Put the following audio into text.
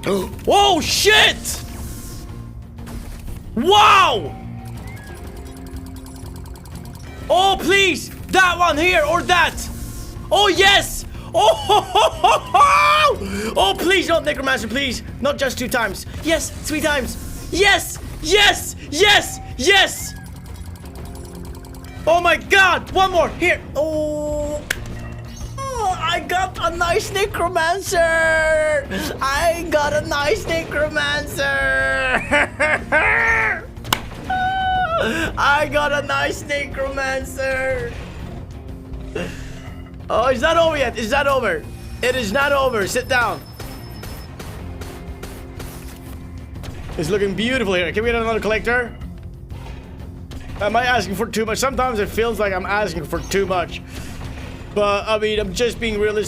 Oh shit! Wow! Oh please! That one here or that! Oh yes! Oh! Oh please, not necromancer, please! Not just 2 times. Yes, 3 times. Yes! Yes! Yes! Yes! Oh my god! One more here. Oh! I got a nice necromancer! I got a nice necromancer! I got a nice necromancer! Oh, it's not over yet. It's not over. It is not over. Sit down. It's looking beautiful here. Can we get another collector? Am I asking for too much? Sometimes it feels like I'm asking for too much. But, I mean, I'm just being realistic.